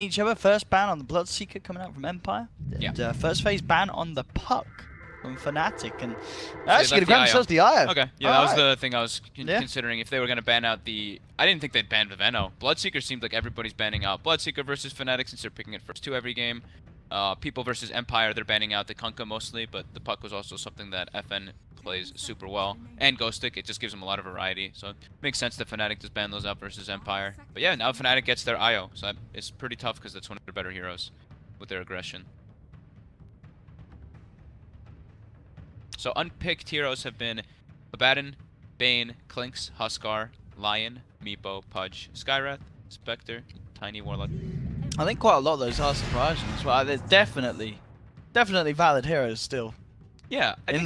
each other. First ban on the Bloodseeker coming out from Empire. Yeah. And, first phase ban on the Puck from Fnatic. And they actually going to grab themselves the IO. Okay, yeah, that was the thing I was considering. If they were going to ban out the... I didn't think they'd ban the Veno. Bloodseeker seemed like everybody's banning out Bloodseeker versus Fnatic since they're picking it first 2 every game. People versus Empire, they're banning out the Kunkka mostly, but the Puck was also something that FN plays super well. And Ghostic, it just gives them a lot of variety. So it makes sense that Fnatic just ban those out versus Empire. But yeah, now Fnatic gets their IO, so it's pretty tough because that's one of their better heroes with their aggression. So unpicked heroes have been Abaddon, Bane, Clinks, Huskar, Lion, Meepo, Pudge, Skywrath, Spectre, Tiny Warlock. I think quite a lot of those are surprising as well. There's definitely valid heroes still. Yeah, in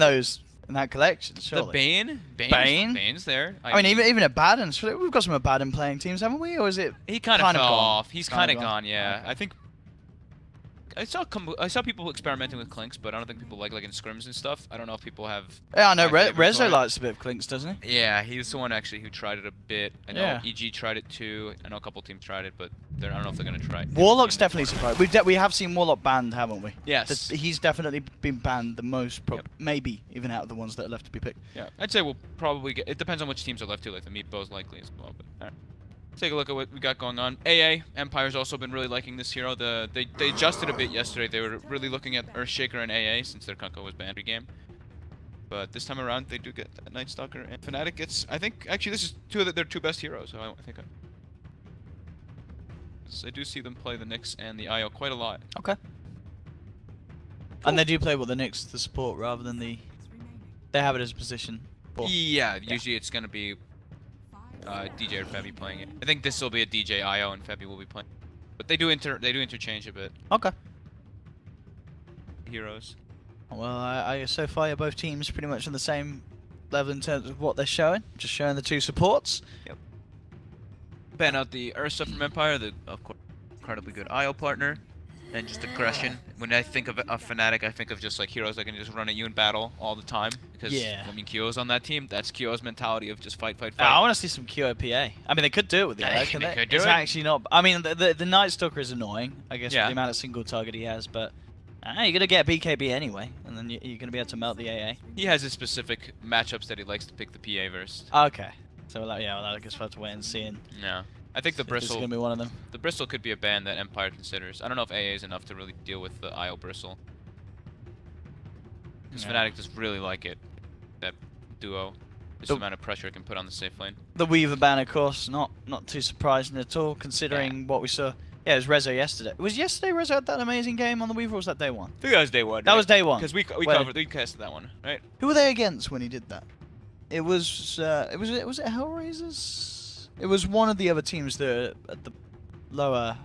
that collection. Surely. The Bane's there. I mean, even Abaddon. We've got some Abaddon playing teams, haven't we? Or is it? He kind of fell off. He's kind of gone. Yeah, okay. I think. I saw people experimenting with Clinks, but I don't think people like in scrims and stuff. I don't know if people have. Yeah, I know Rezo likes a bit of Clinks, doesn't he? Yeah, he's the one actually who tried it a bit. I know EG tried it too. I know a couple teams tried it, but I don't know if they're gonna try it. Warlock's definitely surprised. We have seen Warlock banned, haven't we? Yes. He's definitely been banned the most, maybe even out of the ones that are left to be picked. Yeah, I'd say we'll probably get. It depends on which teams are left too. Like the Meatball's likely as well, but. All right. Take a look at what we got going on. AA, Empire's also been really liking this hero. They adjusted a bit yesterday. They were really looking at Earthshaker and AA since their Kunkka was banned every game. But this time around, they do get Night Stalker. And Fnatic gets, I think, actually this is their 2 best heroes. So I think I do see them play the Nyx and the IO quite a lot. Okay. Cool. And they do play the Nyx, the support, rather than the... They have it as a position. Yeah, usually it's going to be... DJ or Febby playing it. I think this will be a DJ IO and Febby will be playing. But they do interchange a bit. Okay. Heroes. Well, so far both teams pretty much on the same level in terms of what they're showing. Just showing the 2 supports. Yep. Ban out the Ursa from Empire, the of course incredibly good IO partner. And just aggression. When I think of a Fnatic, I think of just heroes that can just run at you in battle all the time. Because I mean, Kyo's on that team. That's Kyo's mentality of just fight, fight, fight. I want to see some Kyo PA. I mean, they could do it with the IO, can they? Could do it's it. actually not. I mean, the Night Stalker is annoying, I guess, with the amount of single target he has. But you're gonna get a BKB anyway, and then you're gonna be able to melt the AA. He has his specific matchups that he likes to pick the PA versus. Okay. So I guess we'll have to wait and see. Yeah. I think the Bristle. Is gonna be one of them. The Bristle could be a ban that Empire considers. I don't know if AA is enough to really deal with the IO Bristle. Because Fnatic just really like it. That duo. Just the amount of pressure it can put on the safe lane. The Weaver ban, of course, not too surprising at all, considering what we saw. Yeah, it was Rezo yesterday. Was yesterday Rezo had that amazing game on the Weaver, or was that day 1? I think that was day 1. That was day 1. Because we casted that one, right? Who were they against when he did that? It was it HellRaisers? It was one of the other teams that at the lower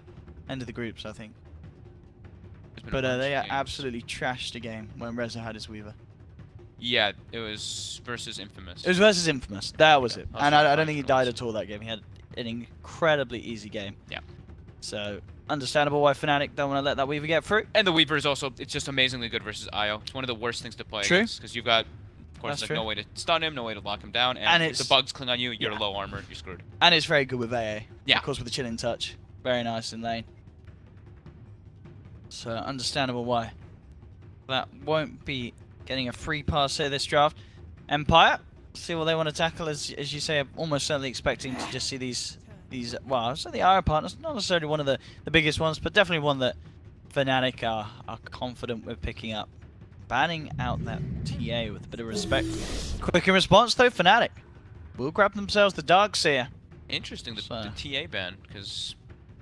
end of the groups, I think. But they absolutely trashed the game when Rezo had his Weaver. Yeah, it was versus Infamous. It was versus Infamous. That was it. And I don't think he died at all that game. He had an incredibly easy game. Yeah. So, understandable why Fnatic don't want to let that Weaver get through. And the Weaver is also, it's just amazingly good versus IO. It's one of the worst things to play against. Because you've got... Of course, no way to stun him, no way to lock him down, and if the bugs cling on you, you're low armor, you're screwed. And it's very good with AA. Yeah. Of course, with the chilling touch. Very nice in lane. So, understandable why. That won't be getting a free pass here this draft. Empire, see what they want to tackle. As you say, I'm almost certainly expecting to just see these well, so the IO partners, not necessarily one of the biggest ones, but definitely one that Fnatic are confident with picking up. Banning out that TA with a bit of respect. Quick in response though, Fnatic will grab themselves the Darkseer. Interesting, the TA ban, because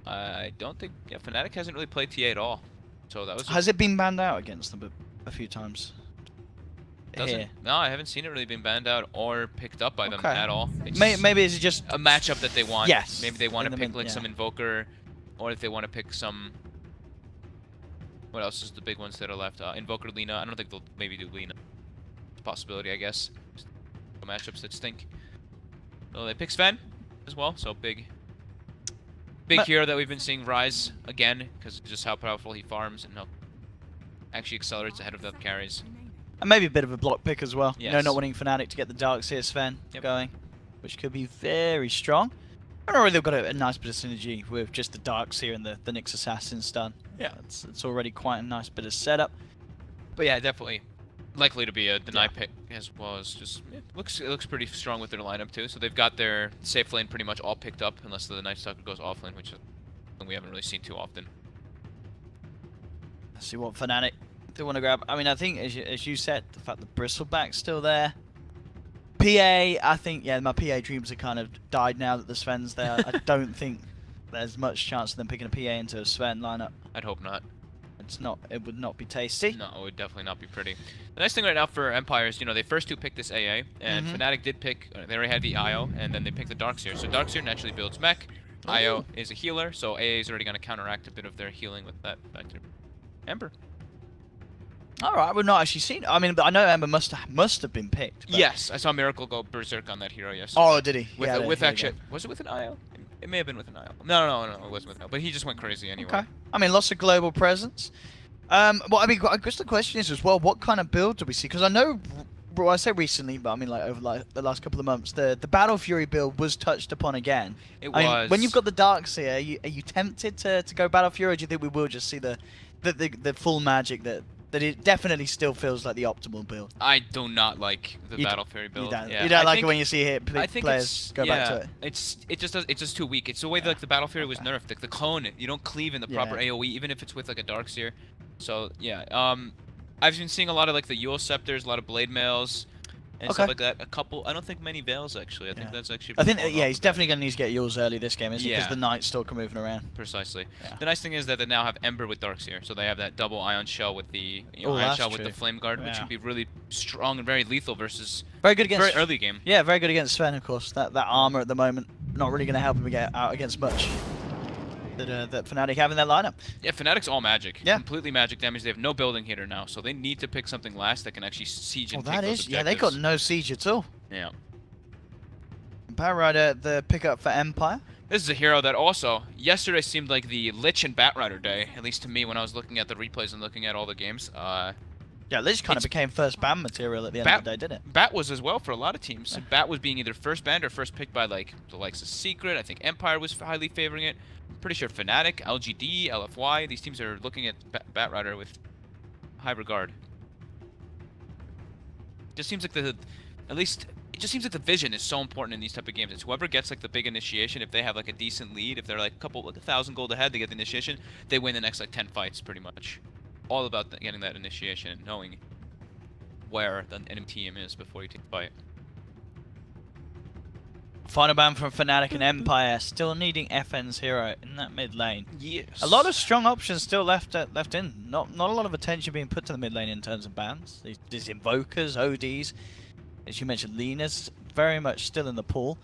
I don't think Fnatic hasn't really played TA at all. So that was. Has it been banned out against them a few times? No, I haven't seen it really been banned out or picked up by them at all. Maybe it's just a matchup that they want. Yes. Maybe they want to pick some Invoker, or if they want to pick some. What else is the big ones that are left? Invoker, Lina. I don't think they'll maybe do Lina. It's a possibility, I guess. Matchups that stink. So they pick Sven as well. So big hero that we've been seeing rise again because just how powerful he farms and how actually accelerates ahead of the carries. And maybe a bit of a block pick as well. Yes. You know, not wanting Fnatic to get the Darkseer Sven going, which could be very strong. Already they've got a nice bit of synergy with just the Darks here and the Nyx Assassin stun. Yeah. It's already quite a nice bit of setup. But yeah, definitely likely to be a deny pick as well as just it looks pretty strong with their lineup too. So they've got their safe lane pretty much all picked up unless the Night Stalker goes off lane, which is something we haven't really seen too often. Let's see what Fnatic they want to grab. I mean, I think as you said, the fact that Bristleback's still there. PA, I think, yeah, my PA dreams are kind of died now that the Sven's there. I don't think there's much chance of them picking a PA into a Sven lineup. I'd hope not. It would not be tasty. No, it would definitely not be pretty. The nice thing right now for Empire is, they first two picked this AA, and Fnatic did pick, they already had the IO, and then they picked the Darkseer. So Darkseer naturally builds mech, IO is a healer, so AA is already going to counteract a bit of their healing with that factor. Ember. Alright, we've not actually seen it. I mean, I know Ember must have been picked. But... Yes, I saw Miracle go berserk on that hero yesterday. Oh, did he? With actually, was it with an IO? It may have been with an IO. No, it wasn't with an IO, but he just went crazy anyway. Okay. I mean, lots of global presence. Well, I mean, I guess the question is as well, what kind of build do we see? Because I know, well, I say recently, but I mean, like over the last couple of months, the Battle Fury build was touched upon again. It I was. mean, when you've got the Darkseer, are you tempted to go Battle Fury, or do you think we will just see the full magic that it definitely still feels like the optimal build? I do not like the Battle Fury build. You don't like it when you see players go back to it? It's just too weak. It's the way that, like, the Battle Fury was nerfed. Like, the clone, you don't cleave in the proper AoE, even if it's with like a Darkseer. So yeah, I've been seeing a lot of like the Yule Scepters, a lot of Blade Mails, and stuff like that. I don't think many Veils actually. I think that's actually. I think he's definitely going to need to get Yules early this game, isn't he? Because the Night Stalker moving around. Precisely. Yeah. The nice thing is that they now have Ember with Darkseer, so they have that double Ion Shell with the Ion Shell with the Flame Guard, which can be really strong and very lethal versus very good against very early game. Yeah, very good against Sven, of course. That armor at the moment not really going to help him get out against much. That Fnatic have in their lineup. Yeah, Fnatic's all magic. Yeah. Completely magic damage. They have no building hitter now, so they need to pick something last that can actually siege and take those objectives. Yeah, they got no siege at all. Yeah. Power Rider, the pickup for Empire. This is a hero that also, yesterday seemed like the Lich and Bat Rider day, at least to me when I was looking at the replays and looking at all the games. Yeah, Lich kind of became first ban material at the end of the day, didn't it? Bat was as well for a lot of teams. Bat was being either first banned or first picked by like the likes of Secret. I think Empire was highly favoring it. I'm pretty sure Fnatic, LGD, LFY, these teams are looking at Bat Rider with high regard. Just seems like it just seems like the vision is so important in these type of games. It's whoever gets like the big initiation, if they have like a decent lead, if they're like a 1,000 gold ahead, they get the initiation, they win the next like 10 fights pretty much. All about getting that initiation and knowing where the enemy team is before you take the fight. Final ban from Fnatic and Empire, still needing FN's hero in that mid lane. Yes. A lot of strong options still left in. Not a lot of attention being put to the mid lane in terms of bans. These Invokers, ODs, as you mentioned, Lena's very much still in the pool.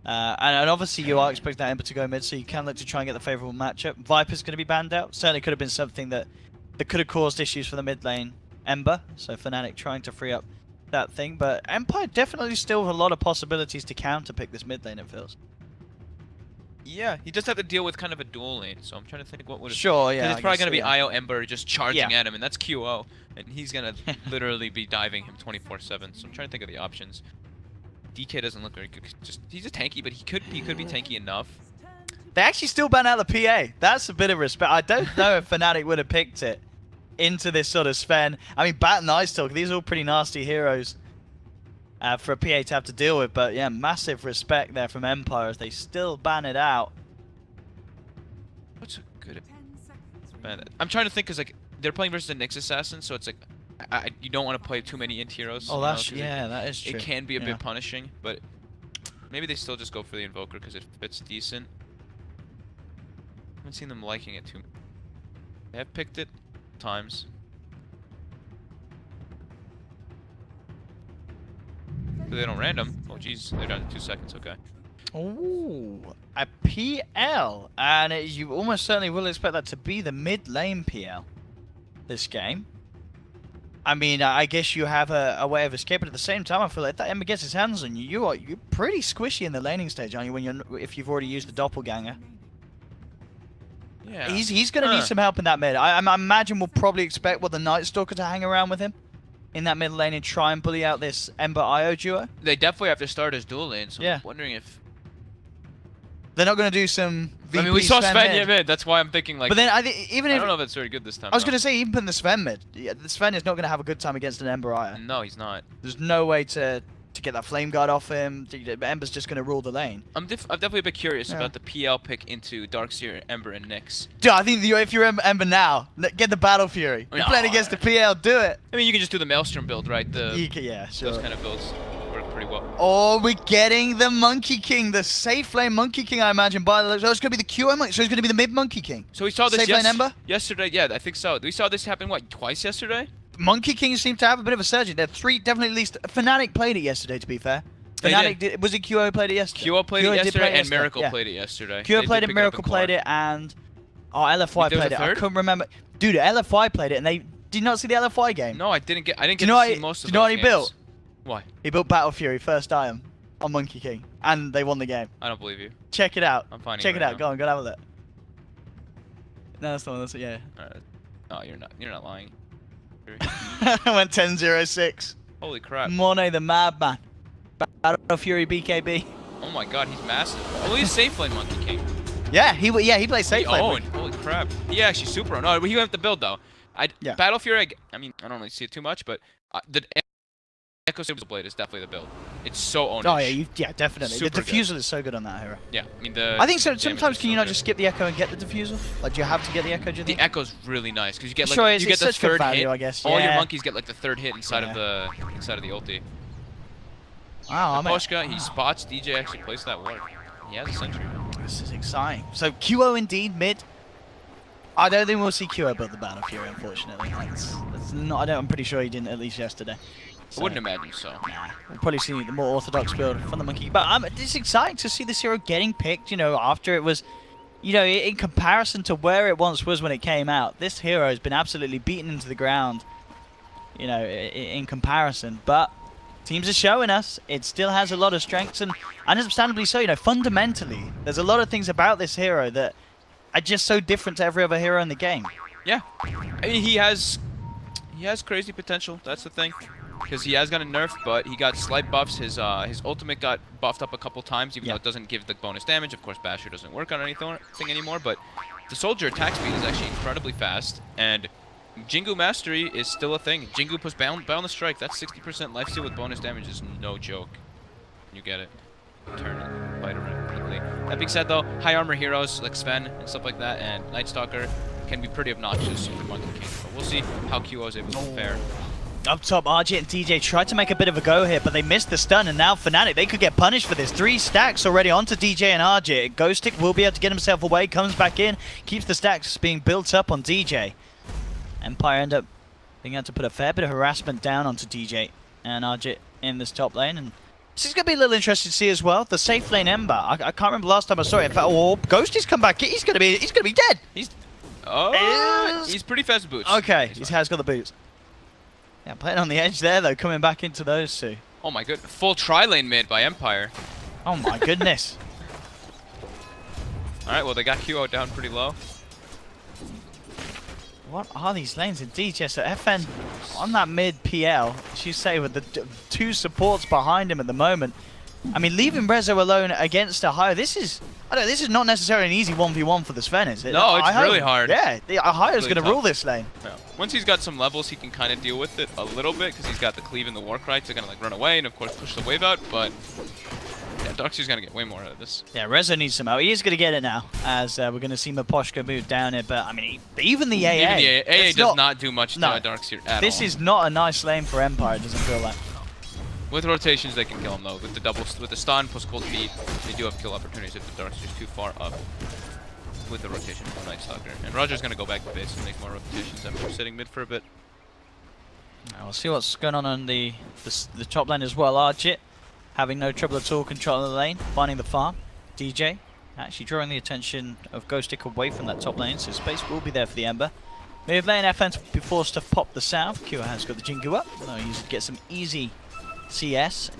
And obviously you are expecting that Ember to go mid, so you can look to try and get the favourable matchup. Viper's going to be banned out. Certainly could have been something that could have caused issues for the mid lane Ember. So Fnatic trying to free up that thing. But Empire definitely still have a lot of possibilities to counter pick this mid lane, it feels. Yeah, he does have to deal with kind of a dual lane, so I'm trying to think what would have... Sure, yeah. Because it's probably going to be IO Ember just charging at him, and that's QO. And he's going to literally be diving him 24/7, so I'm trying to think of the options. DK doesn't look very good. He's a tanky, but he could be tanky enough. They actually still ban out the PA. That's a bit of respect. I don't know if Fnatic would have picked it into this sort of Sven. I mean, Bat and Ice Talk, these are all pretty nasty heroes for a PA to have to deal with. But yeah, massive respect there from Empire as they still ban it out. What's a good ban? I'm trying to think because like they're playing versus the Nyx Assassin, so it's like you don't want to play too many int heroes. Oh, that is true. It can be a bit punishing, but maybe they still just go for the Invoker because it fits decent. I haven't seen them liking it too much. They have picked it times. They don't random. Oh jeez, they're down to 2 seconds. Okay. Ooh, a PL, and you almost certainly will expect that to be the mid lane PL this game. I mean, I guess you have a way of escape, but at the same time, I feel like if that Ember gets his hands on you, you're pretty squishy in the laning stage, aren't you? If you've already used the doppelganger. Yeah. He's going to need some help in that mid. I imagine we'll probably expect the Night Stalker to hang around with him in that mid lane and try and bully out this Ember IO duo. They definitely have to start as dual lane, so yeah. I'm wondering if They're not going to do some VP I mean, we saw Sven mid. mid. That's why I'm thinking like. But then I don't know if it's very good this time. I was going to say even putting the Sven mid. Yeah, the Sven is not going to have a good time against an Ember either. No, he's not. There's no way to get that flame guard off him. Ember's just going to rule the lane. I'm definitely a bit curious about the PL pick into Darkseer, Ember, and Nyx. Dude, I think if you're Ember now, get the Battle Fury. You're playing against the PL, do it. I mean, you can just do the Maelstrom build, right? Yeah, sure. Those kind of builds work pretty well. Oh, we're getting the Monkey King, the safe lane Monkey King, I imagine. By the so it's going to be the QO Monkey, so it's going to be the mid Monkey King. So we saw this safe lane Ember? yesterday. Yeah, I think so. We saw this happen, what, twice yesterday? Monkey King seemed to have a bit of a surge. There are definitely at least. Fnatic played it yesterday, to be fair. Fnatic was it QO played it yesterday? QO played it yesterday, and Miracle played it yesterday. QO played it, Miracle played it, and LFY played it. I couldn't remember. Dude, LFY played it, and they did not see the LFY game. No, I didn't get to see most of those Do you know what he built? Why? He built Battle Fury first item on Monkey King, and they won the game. I don't believe you. Check it out. I'm finding Check it out. now. Go on, go have a look. No, that's the one. That's it. Yeah. No, you're not. You're not lying. I went 10-0-6. Holy crap. Monet the Madman. Battle Fury BKB. Oh my god, he's massive. Oh, he's safe lane Monkey King. Yeah, he plays safe lane. Holy crap. He actually super. No, he went the build though. Battle Fury. I mean, I don't really see it too much, but the Echo Saber Blade is definitely the build. It's so owned. Oh yeah, definitely. Super the diffusal is so good on that hero. Yeah, I mean I think so. Sometimes can you not just skip the Echo and get the diffusal? Like, do you have to get the Echo? Do you think? The Echo's really nice because you get like you get the third hit. I guess. All your monkeys get like the third hit inside of the ulti. Wow, Poshka, he spots DJ actually placed that ward. He has a sentry. This is exciting. So QO indeed mid. I don't think we'll see QO build the Battle Fury, unfortunately. That's not. I'm pretty sure he didn't at least yesterday. So, I wouldn't imagine so. Nah, we'll probably see the more orthodox build from the Monkey. But it's exciting to see this hero getting picked. You know, after it was, you know, in comparison to where it once was when it came out, this hero has been absolutely beaten into the ground. You know, in comparison, but teams are showing us it still has a lot of strengths and understandably so. You know, fundamentally, there's a lot of things about this hero that are just so different to every other hero in the game. Yeah, I mean he has crazy potential. That's the thing, because he has gotten nerfed, but he got slight buffs. His ultimate got buffed up a couple times, even though it doesn't give the bonus damage. Of course, Basher doesn't work on anything anymore, but the Soldier attack speed is actually incredibly fast, and Jingu Mastery is still a thing. Jingu puts Boundless Strike. That's 60% lifesteal with bonus damage is no joke. You get it. Turn it. Fight around quickly. That being said, though, high armor heroes like Sven and stuff like that and Night Stalker can be pretty obnoxious for Monkey King. But we'll see how QO is able to fare. Up top, RJ and DJ tried to make a bit of a go here, but they missed the stun, and now Fnatic, they could get punished for this. 3 stacks already onto DJ and RJ. Ghostic will be able to get himself away, comes back in, keeps the stacks being built up on DJ. Empire end up being able to put a fair bit of harassment down onto DJ and RJ in this top lane, and this is going to be a little interesting to see as well. The safe lane Ember. I can't remember last time I saw it. In fact, Ghosty's come back. He's going to be dead. He's pretty fast with boots. Okay, he has got the boots. Yeah, playing on the edge there though, coming back into those two. Oh my good, full tri-lane mid by Empire. Oh my goodness. All right, well they got QO down pretty low. What are these lanes in DJ? So FN on that mid PL, as you say, with the 2 supports behind him at the moment. I mean, leaving Rezo alone against Ahio, this is not necessarily an easy 1v1 for the Sven, is it? No, it's really hard. Yeah, Ahio's really going to rule this lane. Yeah. Once he's got some levels, he can kind of deal with it a little bit because he's got the cleave and the Warcry to kind of like run away and of course push the wave out. But yeah, Darkseer's going to get way more out of this. Yeah, Rezo needs some help. He is going to get it now, as we're going to see Maposhka move down it. But I mean, even the AA. Even the AA does not do much to Darkseer at all. This is not a nice lane for Empire, it doesn't feel like. With rotations, they can kill him though. With the stun plus cold feet, they do have kill opportunities if the Darkseer's too far up. With the rotation from Night Stalker. And Roger's going to go back to base and make more rotations and we're sitting mid for a bit. We'll see what's going on the top lane as well. Arjit having no trouble at all controlling the lane, finding the farm. DJ actually drawing the attention of Ghostic away from that top lane, so space will be there for the Ember. Mid lane FN to be forced to pop the south. Q has got the Jingu up. No, he's get some easy CS.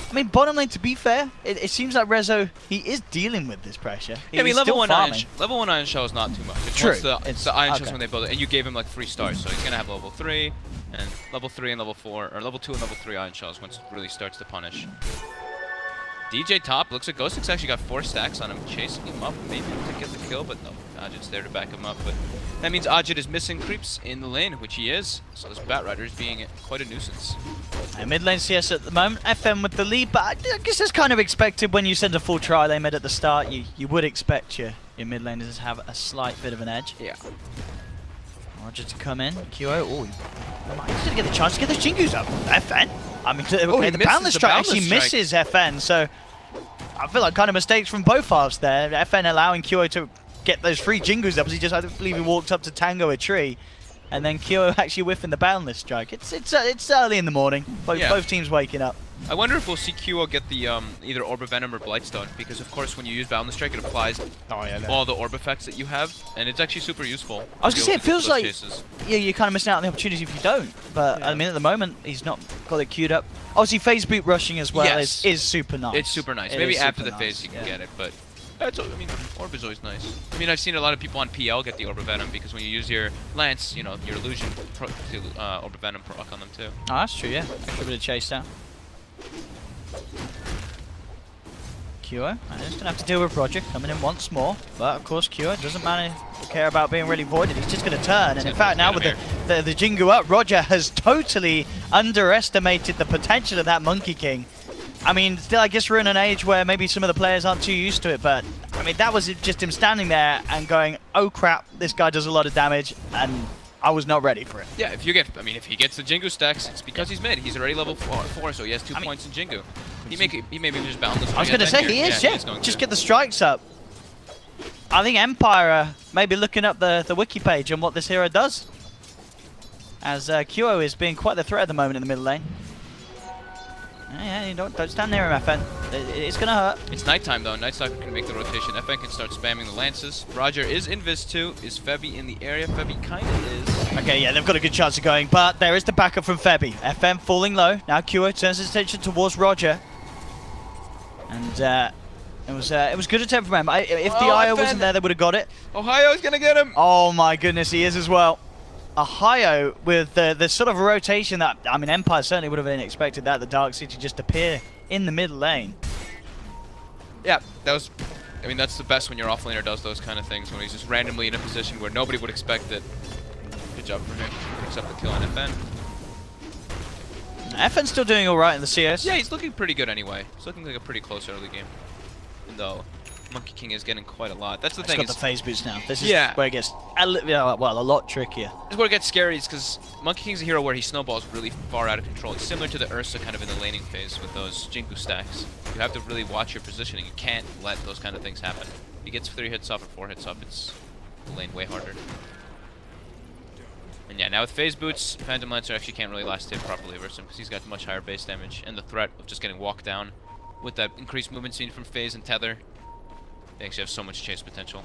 I mean, bottom lane, to be fair, it seems like Rezo, he is dealing with this pressure. Yeah, I mean, level 1 Iron Shell is not too much. It's true. It's the Iron Shells when they build it, and you gave him like 3 stars, so he's gonna have level 3 and level 4, or level 2 and level 3 Iron Shells once it really starts to punish. DJ top. Looks like Ghostix actually got 4 stacks on him, chasing him up, maybe to get the kill, but no. Ajit's there to back him up, but that means Ajit is missing creeps in the lane, which he is. So this Batrider is being quite a nuisance. Mid lane CS at the moment, FM with the lead, but I guess it's kind of expected when you send a full try they made at the start. You would expect your mid laners to have a slight bit of an edge. Yeah. Roger to come in. QO, oh, he's going to get the chance to get the Jingus up. FN? I mean, okay, the boundless strike actually misses FN, so I feel like kind of mistakes from both halves there. FN allowing QO to get those 3 Jingus up as he just, I believe he walked up to tango a tree. And then QO actually whiffing the boundless strike. It's early in the morning. Both teams waking up. I wonder if we'll see QO get the either Orb of Venom or Blightstone, because of course when you use Boundless Strike it applies all the orb effects that you have, and it's actually super useful. I was gonna say, it feels like you're kind of missing out on the opportunity if you don't. But I mean, at the moment he's not got it queued up. Obviously, phase boot rushing as well is super nice. It's super nice. Maybe after the phase you can get it, but that's, I mean, Orb is always nice. I mean, I've seen a lot of people on PL get the Orb of Venom because when you use your Lance, you know, your illusion Orb of Venom proc on them too. Oh, that's true, yeah. Extra bit of chase down. QO, and he's going to have to deal with Roger coming in once more. But of course, QO doesn't care about being really voided. He's just going to turn. And in fact, now with the Jingu up, Roger has totally underestimated the potential of that Monkey King. I mean, still, I guess we're in an age where maybe some of the players aren't too used to it, but I mean, that was just him standing there and going, oh crap, this guy does a lot of damage, and I was not ready for it. Yeah, if he gets the Jingu stacks, it's because he's mid. He's already level 4, so he has 2 points in Jingu. He may be just boundless. I was going to say, he is, yeah. Just get the strikes up. I think Empire may be looking up the wiki page on what this hero does, as QO is being quite the threat at the moment in the middle lane. Yeah, you don't stand near him, FN. It's gonna hurt. It's nighttime though. Night Stalker can make the rotation. FN can start spamming the lances. Roger is Invis too. Is Febby in the area? Febby kind of is. Okay, yeah, they've got a good chance of going, but there is the backup from Febby. FN falling low. Now QO turns his attention towards Roger, and it was good attempt from him. If the IO wasn't there, they would have got it. Ohio's gonna get him. Oh my goodness, he is as well. Ohio with the sort of rotation that, I mean, Empire certainly would have been expected that, the Dark City just appear in the mid lane. Yeah, that was, I mean, that's the best when your offlaner does those kind of things, when he's just randomly in a position where nobody would expect it. Good job for him. He picks up the kill on FN. FN's still doing alright in the CS. Yeah, he's looking pretty good anyway. He's looking like a pretty close early game. Even though Monkey King is getting quite a lot. That's the thing. He's got the phase boots now. This is where it gets a lot trickier. This is where it gets scary, is because Monkey King's a hero where he snowballs really far out of control. It's similar to the Ursa kind of in the laning phase with those Jingu stacks. You have to really watch your positioning. You can't let those kind of things happen. If he gets 3 hits off or 4 hits off, it's the lane way harder. And yeah, now with phase boots, Phantom Lancer actually can't really last hit properly versus him because he's got much higher base damage and the threat of just getting walked down with that increased movement seen from phase and tether. They actually have so much chase potential.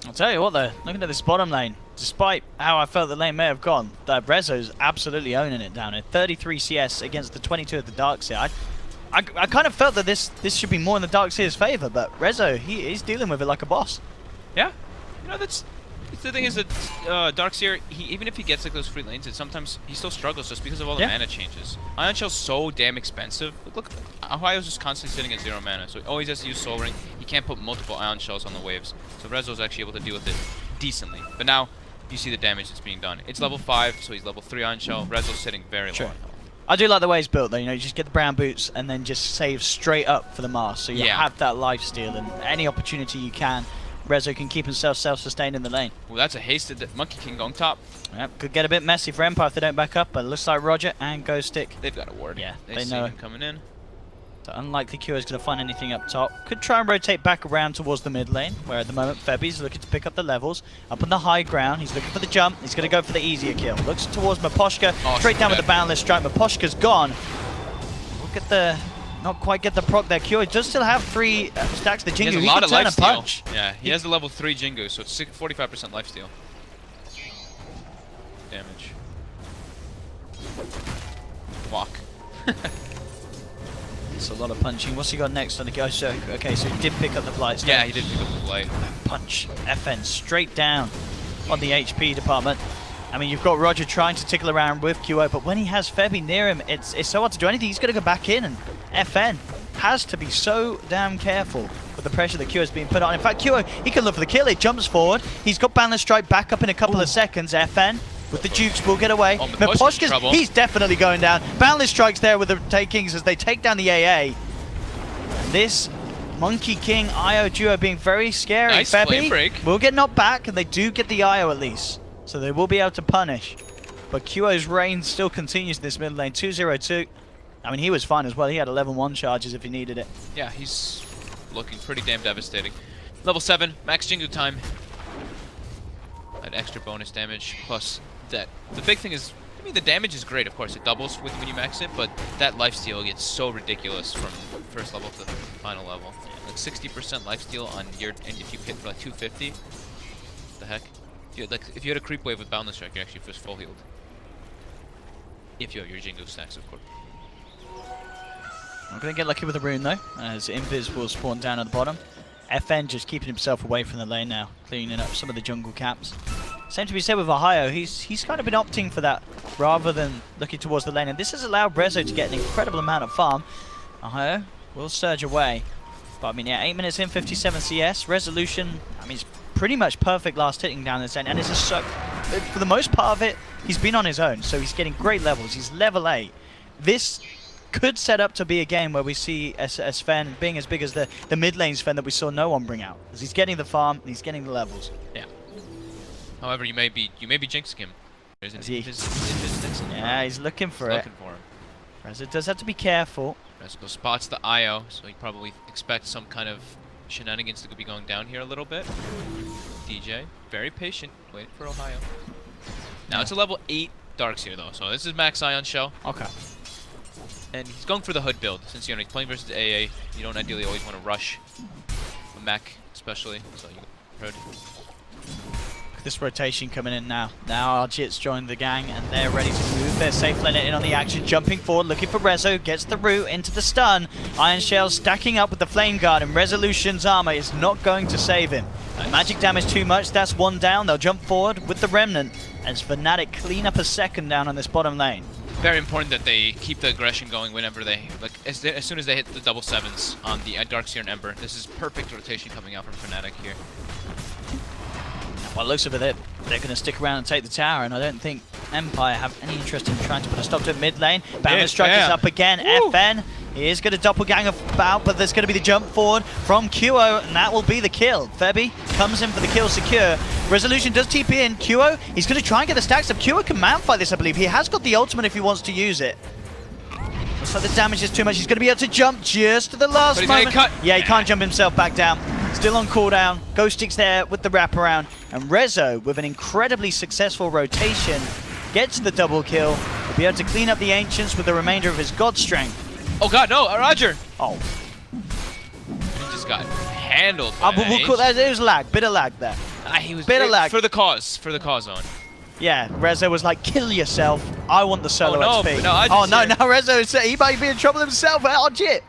I'll tell you what though, looking at this bottom lane, despite how I felt the lane may have gone, Rezo's absolutely owning it down here. 33 CS against the 22 of the Darkseer. I kind of felt that this should be more in the Darkseer's favor, but Rezo, he's dealing with it like a boss. Yeah, you know, that's the thing is that Darkseer, even if he gets like those free lanes, sometimes he still struggles just because of all the mana changes. Ion Shell's so damn expensive. Look, Ohio's just constantly sitting at 0 mana, so he always has to use Soul Ring. He can't put multiple Ion Shells on the waves, so Rezo's actually able to deal with it decently. But now, you see the damage that's being done. It's level 5, so he's level 3 Ion Shell. Rezo's sitting very low. I do like the way he's built though, you know, you just get the brown boots and then just save straight up for the mask, so you have that lifesteal and any opportunity you can. Rezo can keep himself self-sustained in the lane. Well, that's a hasted Monkey King going top. Yep, could get a bit messy for Empire if they don't back up, but it looks like Roger and Ghost Stick. They've got a ward. Yeah, they see him coming in. So unlikely Q is going to find anything up top. Could try and rotate back around towards the mid lane, where at the moment Febby's looking to pick up the levels. Up on the high ground, he's looking for the jump. He's going to go for the easier kill. Looks towards Maposhka, straight down with the boundless strike. Maposhka's gone. Look at the... Not quite get the proc there. Q does still have 3 stacks. The Jingu, he has a lot of life steal. Punch. Yeah, he has the level 3 Jingu, so it's 45% lifesteal. Damage. Walk. It's a lot of punching. What's he got next on the go? So, okay, so he did pick up the blight. Yeah, he did pick up the blight. Punch. FN straight down on the HP department. I mean, you've got Roger trying to tickle around with QO, but when he has Febby near him, it's so hard to do anything. He's going to go back in, and FN has to be so damn careful with the pressure that Q is being put on. In fact, Q, he can look for the kill. It jumps forward. He's got Boundless Strike back up in a couple of seconds. FN with the Jukes will get away. Miposhka's, he's definitely going down. Boundless Strike's there with the takings as they take down the AA. This Monkey King IO duo being very scary. Nice flame break. Will get knocked back, and they do get the IO at least. So they will be able to punish. But QO's reign still continues in this mid lane. 2-0-2. I mean, he was fine as well. He had 11-1 charges if he needed it. Yeah, he's looking pretty damn devastating. Level 7, max Jingu time. That extra bonus damage, plus that. The big thing is, I mean, the damage is great, of course. It doubles when you max it, but that lifesteal gets so ridiculous from first level to final level. Yeah, like 60% lifesteal on your, and if you hit for like 250, what the heck? If you had a creep wave with Boundless Strike, you're actually just full healed. If you have your Jingu stacks, of course. Not going to get lucky with the rune though, as Invis will spawn down at the bottom. FN just keeping himself away from the lane now, cleaning up some of the jungle caps. Same to be said with Ohio, he's kind of been opting for that rather than looking towards the lane, and this has allowed Rezo to get an incredible amount of farm. Ohio will surge away, but I mean, yeah, 8 minutes in, 57 CS. Resolution, I mean, it's pretty much perfect last hitting down this end, and it's just so, for the most part of it, he's been on his own, so he's getting great levels. He's level 8. This could set up to be a game where we see Sven being as big as the mid lane Sven that we saw no one bring out. Because he's getting the farm, and he's getting the levels. Yeah. However, you may be jinxing him. There's an yeah, he's looking for it. Reza does have to be careful. Rezo spots the IO, so he probably expects some kind of shenanigans to be going down here a little bit. DJ, very patient, waiting for Ohio. Now it's a level 8 Darkseer though, so this is max Ion Shell. Okay. And he's going for the hood build, since he's playing versus AA. You don't ideally always want to rush a mech, especially. So you go hood. This rotation coming in now. Now Arjit's joined the gang and they're ready to move. They're safe letting in on the action, jumping forward, looking for Rezo, gets the root into the stun. Iron Shell stacking up with the Flame Guard, and Resolution's armor is not going to save him. Nice. Magic damage too much, that's one down. They'll jump forward with the Remnant as Fnatic clean up a second down on this bottom lane. Very important that they keep the aggression going whenever they, like, as soon as they hit the double 7s on the Darkseer and Ember. This is perfect rotation coming out from Fnatic here. Well, it looks of it, they're going to stick around and take the tower, and I don't think Empire have any interest in trying to put a stop to it mid lane. Boundless Strike is up again. Woo. FN is going to doppelgang about, but there's going to be the jump forward from QO, and that will be the kill. Febby comes in for the kill secure. Resolution does TP in. QO, he's going to try and get the stacks up. QO can man fight this, I believe. He has got the ultimate if he wants to use it. Looks like the damage is too much. He's going to be able to jump just to the last moment. Yeah, he can't jump himself back down. Still on cooldown. Ghost Stick's there with the wraparound. And Rezo, with an incredibly successful rotation, gets the double kill. Will be able to clean up the Ancients with the remainder of his God Strength. Oh god, no, Roger! Oh. He just got handled by it was lag, bit of lag there. He was bit of lag. For the cause zone. Yeah, Rezo was like, kill yourself. I want the solo XP. No, now Rezo, he might be in trouble himself. Oh, shit.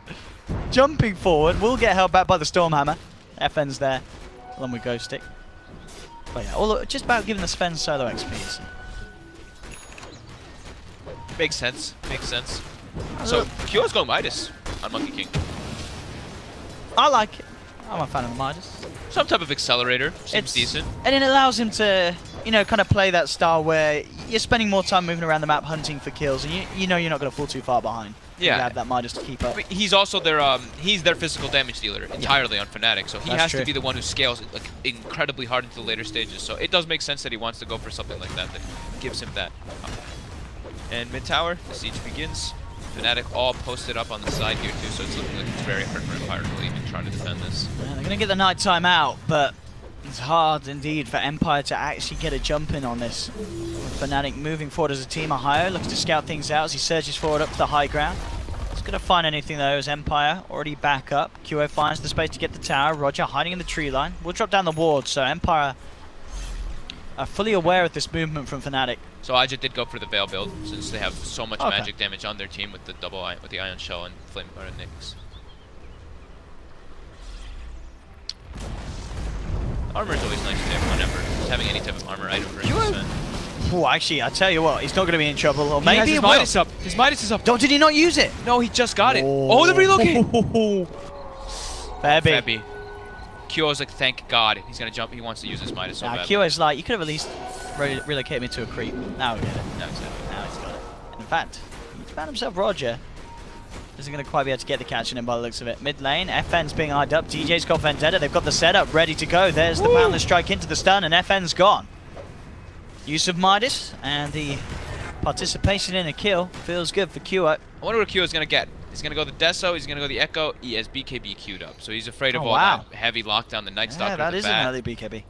Jumping forward, will get held back by the Stormhammer. FN's there, along with Ghost Stick. But yeah, just about giving the Sven solo XP. Makes sense, makes sense. So, QO's going Midas on Monkey King. I like it. I'm a fan of the Midas. Some type of accelerator, seems decent. And it allows him to, kind of play that style where you're spending more time moving around the map hunting for kills, and you know you're not going to fall too far behind. Yeah. You have that Midas to keep up. I mean, he's also their physical damage dealer entirely on Fnatic, so he has to be the one who scales like incredibly hard into the later stages. So it does make sense that he wants to go for something like that gives him that. And mid tower, the siege begins. Fnatic all posted up on the side here too, so it's looking like it's very hard for Empire to even try to defend this. Yeah, they're going to get the nighttime out, but it's hard indeed for Empire to actually get a jump in on this. Fnatic moving forward as a team. Ohio looks to scout things out as he surges forward up to the high ground. He's going to find anything though as Empire already back up. QO finds the space to get the tower. Roger hiding in the tree line. We'll drop down the ward, so Empire are fully aware of this movement from Fnatic. So Ajit did go for the Veil build since they have so much magic damage on their team with the with the Ion Shell and Flame or Nyx. Armor is always nice to have whenever just having any type of armor item for Sven. Oh, actually, I tell you what, he's not going to be in trouble. Or He maybe has his he will. Midas up. His Midas is up. Did he not use it? No, he just got it. Oh, the relocate. Febby. Kyo's like, thank God. He's going to jump. He wants to use his Midas so bad. Kyo's like, you could have at least relocated me to a creep. Now we get it. No, exactly. Now he's got it. In fact, he's found himself Roger. Isn't going to quite be able to get the catch in him by the looks of it. Mid lane, FN's being eyed up. DJ's got Vendetta. They've got the setup ready to go. There's the Boundless Strike into the stun, and FN's gone. Use of Midas, and the participation in a kill feels good for Kyo. I wonder what Kyo is going to get. He's going to go the Deso, he's going to go the Echo. He has BKB queued up, so he's afraid of all that heavy lockdown, the Night Stalker. Yeah, that is an early BKB.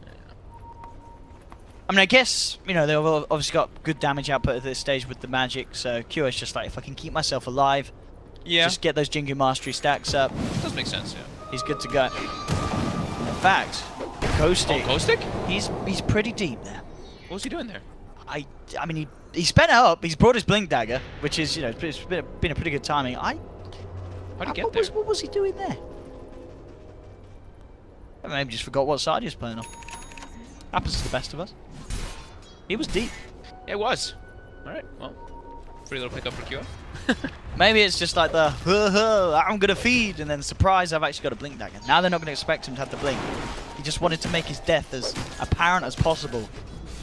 I mean, I guess, you know, they've obviously got good damage output at this stage with the magic, so Kyo is just like, if I can keep myself alive, just get those Jingu Mastery stacks up. Does make sense, yeah. He's good to go. In fact, Ghostic. Oh, Ghostic? He's pretty deep there. What was he doing there? I mean, he spent it up. He's brought his Blink Dagger, which is, you know, it's been a pretty good timing. How'd he get there? What was he doing there? I maybe just forgot what side he was playing on. Happens to the best of us. He was deep. It was. Alright, well, pretty little pickup for Kyo. Maybe it's just like the, I'm going to feed, and then surprise, I've actually got a Blink Dagger. Now they're not going to expect him to have the Blink. He just wanted to make his death as apparent as possible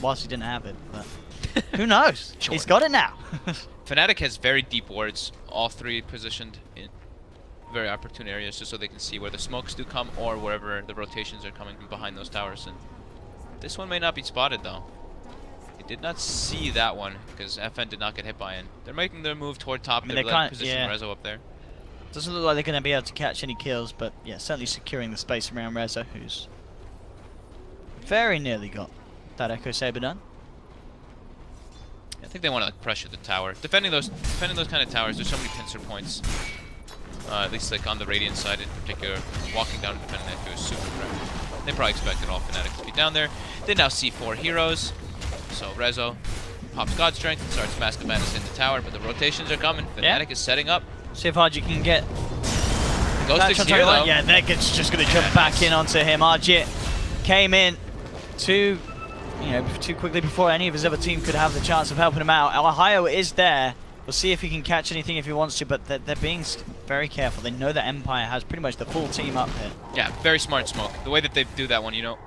whilst he didn't have it. But who knows? Sure. He's got it now. Fnatic has very deep wards, all three positioned in very opportune areas just so they can see where the smokes do come or wherever the rotations are coming from behind those towers. And this one may not be spotted though. He did not see that one because FN did not get hit by it. They're making their move toward top. They're positioning Rezo up there. Doesn't look like they're going to be able to catch any kills, but yeah, certainly securing the space around Rezo, who's very nearly got that Echo Saber done. I think they want to like pressure the tower. Defending those kind of towers, there's so many pincer points. At least like on the Radiant side in particular, walking down and defending that too is super threat. They probably expected all Fnatic to be down there. They now see 4 heroes. So Rezo pops God Strength, starts Mask of Madness in the tower, but the rotations are coming. Fnatic is setting up. See if Arjit can get Ghostic's here though. Yeah, Neket's just going to jump back in onto him. Arjit came in too quickly before any of his other team could have the chance of helping him out. Ohio is there. We'll see if he can catch anything if he wants to, but they're being very careful. They know that Empire has pretty much the full team up here. Yeah, very smart smoke. The way that they do that one, you know,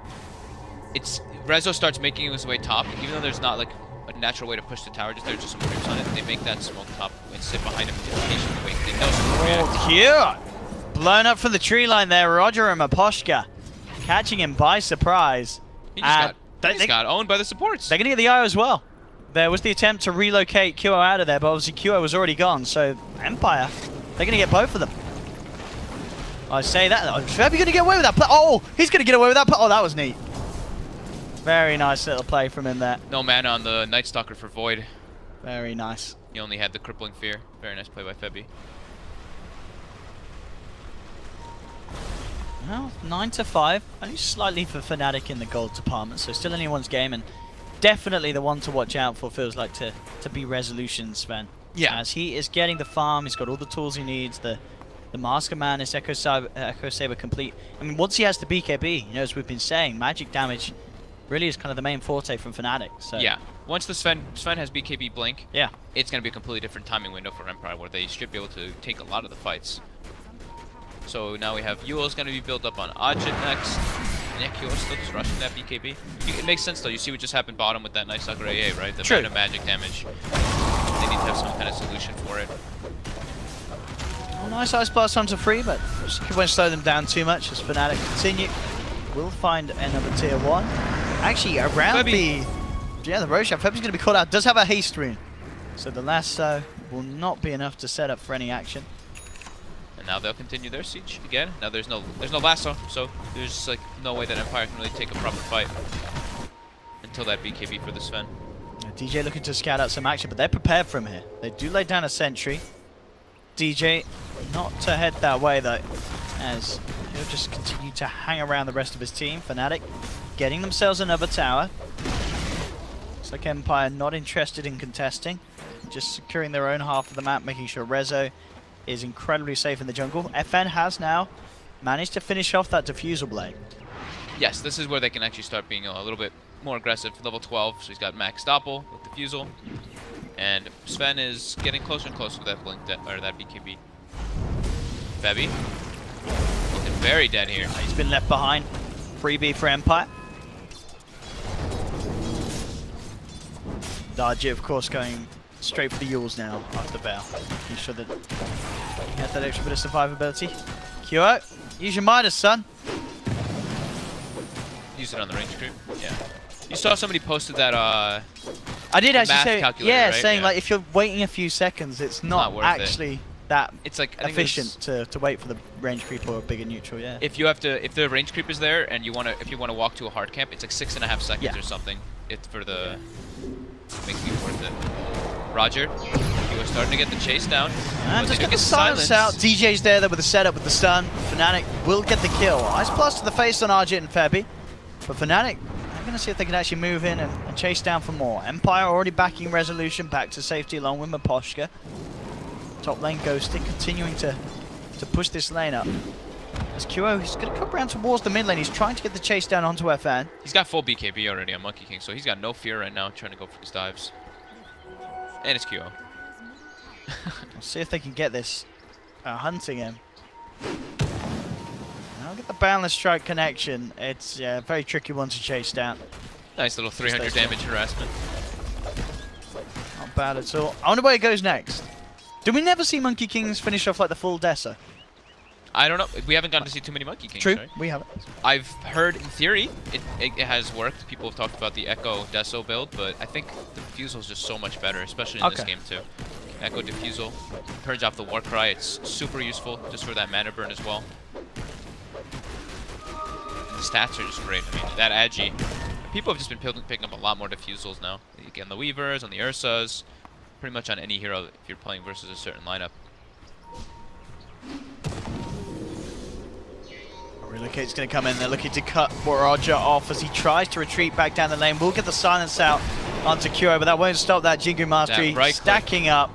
it's Rezo starts making his way top, even though there's not like a natural way to push the tower. There's just some creeps on it. They make that smoke top and sit behind him in case of the wake. They know some cute! Blown up from the tree line there. Roger and Maposhka catching him by surprise. He just got owned by the supports. They're going to get the IO as well. There was the attempt to relocate Kyo out of there, but obviously Kyo was already gone, so Empire, they're going to get both of them. I say that. Febby going to get away with that play. Oh, he's going to get away with that play. Oh, that was neat. Very nice little play from him there. No mana on the Night Stalker for Void. Very nice. He only had the Crippling Fear. Very nice play by Febby. Well, 9-5. Only slightly for Fnatic in the gold department, so still anyone's game, and definitely the one to watch out for feels like to be Resolution, Sven. Yeah. As he is getting the farm, he's got all the tools he needs, the Mask of Madness, Echo Saber complete. I mean, once he has the BKB, you know, as we've been saying, magic damage really is kind of the main forte from Fnatic. So yeah, once the Sven has BKB Blink, yeah, it's going to be a completely different timing window for Empire, where they should be able to take a lot of the fights. So now we have Yule's going to be built up on Ajit next. Yeah, Kyo's still just rushing that BKB. It makes sense though, you see what just happened bottom with that Night Stalker AA, right? The amount of magic damage. They need to have some kind of solution for it. Well, nice Ice Blast onto free, but it won't slow them down too much as Fnatic continue. We'll find another tier 1. Actually, around the Roshan, Febby's going to be caught out. Does have a haste rune, so the lasso will not be enough to set up for any action. And now they'll continue their siege again. Now there's no lasso, so there's like no way that Empire can really take a proper fight until that BKB for the Sven. Yeah, DJ looking to scout out some action, but they're prepared from here. They do lay down a sentry. DJ not to head that way though, as he'll just continue to hang around the rest of his team. Fnatic getting themselves another tower. Looks like Empire not interested in contesting, just securing their own half of the map, making sure Rezo is incredibly safe in the jungle. FN has now managed to finish off that Diffusal Blade. Yes, this is where they can actually start being a little bit more aggressive. Level 12, so he's got max doppel with defusal. And Sven is getting closer and closer with that blink or that BKB. Febby looking very dead here. He's been left behind. Freebie for Empire. Darji, of course, going straight for the Yules now after the Bell. Making sure that he has that extra bit of survivability. QO, use your Midas, son. Use it on the range creep. Yeah. You saw somebody posted that. I did actually say, yeah, right? saying like if you're waiting a few seconds, it's not actually that it's like efficient to wait for the range creep or a bigger neutral. Yeah. If the range creep is there and if you want to walk to a hard camp, it's like 6.5 seconds or something. It's for the makes me worth it. Roger, he was starting to get the chase down. And just get the silence out. DJ's there with the setup with the stun. Fnatic will get the kill. Ice Blast to the face on Arjit and Febby. But Fnatic, I'm going to see if they can actually move in and chase down for more. Empire already backing Resolution back to safety along with Maposhka. Top lane Ghosting continuing to push this lane up. As QO, he's going to come around towards the mid lane. He's trying to get the chase down onto FN. He's got full BKB already on Monkey King, so he's got no fear right now trying to go for these dives. And it's QO. We'll see if they can get this hunting him. I'll get the Boundless Strike connection. It's a very tricky one to chase down. Nice little 300 damage harassment. Not bad at all. I wonder where it goes next. Do we never see Monkey Kings finish off like the full Dessa? I don't know. We haven't gotten to see too many Monkey Kings. True, right? we haven't. I've heard, in theory, it has worked. People have talked about the Echo Deso build, but I think the Diffusal is just so much better, especially in this game too. Echo Diffusal, purge off the Warcry. It's super useful just for that mana burn as well. And the stats are just great. I mean, that Agi. People have just been picking up a lot more Diffusals now. Again, the Weavers, on the Ursas, pretty much on any hero if you're playing versus a certain lineup. Relocate's going to come in. They're looking to cut Roger off as he tries to retreat back down the lane. We'll get the silence out onto Kuro, but that won't stop that Jingu Mastery stacking up.